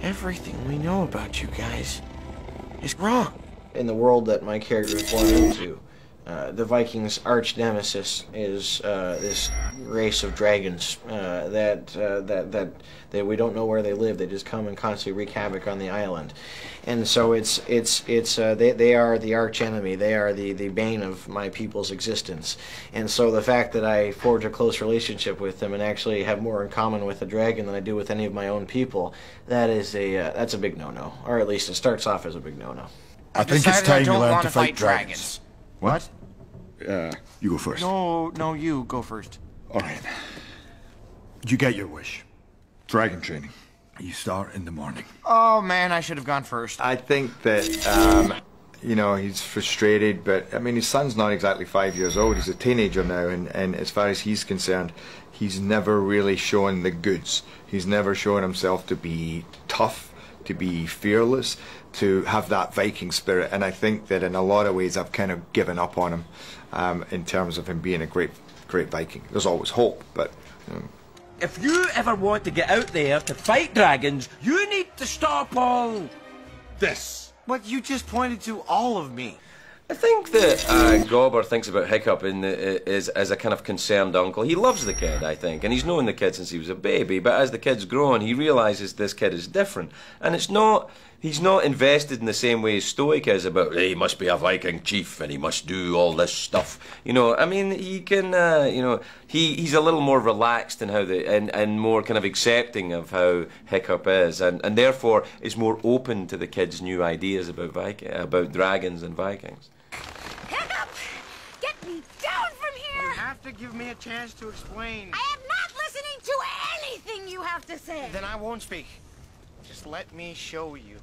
Everything we know about you guys is wrong. In the world that my character is born into, the Vikings' arch nemesis is this race of dragons that we don't know where they live. They just come and constantly wreak havoc on the island, and so they are the arch enemy. They are the bane of my people's existence. And so the fact that I forge a close relationship with them and actually have more in common with a dragon than I do with any of my own people, that's a big no-no, or at least it starts off as a big no-no. I think it's time you learn to fight dragons. What? You go first. No, you go first. All right. You get your wish. Dragon training. You start in the morning. Oh man, I should have gone first. I think that, you know, he's frustrated, but I mean, his son's not exactly 5 years old. He's a teenager now, and as far as he's concerned, he's never really shown the goods. He's never shown himself to be tough, to be fearless, to have that Viking spirit, and I think that in a lot of ways I've kind of given up on him in terms of him being a great Viking. There's always hope, but... If you ever want to get out there to fight dragons, you need to stop all this. But you just pointed to all of me. I think that Gobber thinks about Hiccup as a kind of concerned uncle. He loves the kid, I think, and he's known the kid since he was a baby, but as the kid's grown, he realises this kid is different. And he's not invested in the same way Stoic is about, hey, he must be a Viking chief and he must do all this stuff. You know, I mean, he can, you know, he's a little more relaxed in how and more kind of accepting of how Hiccup is, and therefore is more open to the kid's new ideas about dragons and Vikings. Hiccup! Get me down from here! You have to give me a chance to explain. I am not listening to anything you have to say! Then I won't speak. Just let me show you.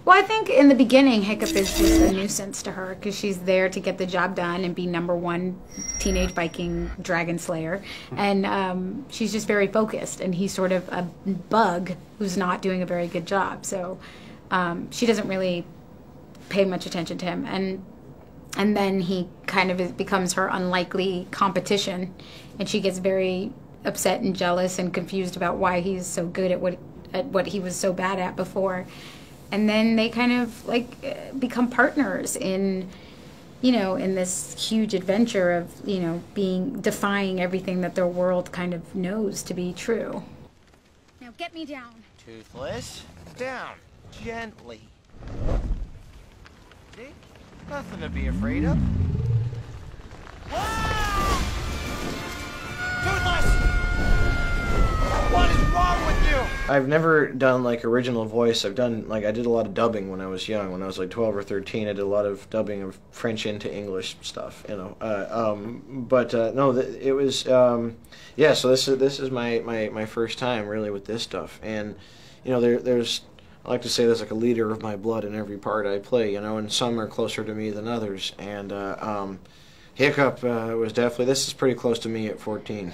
Well, I think in the beginning, Hiccup is just a nuisance to her because she's there to get the job done and be #1 teenage Viking dragon slayer. And she's just very focused, and he's sort of a bug who's not doing a very good job. So she doesn't really pay much attention to him. And then he kind of becomes her unlikely competition, and she gets very upset and jealous and confused about why he's so good at what he was so bad at before. And then they kind of like become partners in, you know, in this huge adventure of, you know, defying everything that their world kind of knows to be true. Now get me down. Toothless, down, gently. See? Nothing to be afraid of. Whoa! Toothless! What is wrong with you? I've never done like original voice. I did a lot of dubbing when I was young. When I was like 12 or 13, I did a lot of dubbing of French into English stuff, you know. No, it was yeah. So this is my first time really with this stuff, and you know, there's I like to say there's like a leader of my blood in every part I play, you know, and some are closer to me than others, and Hiccup was definitely, this is pretty close to me at 14.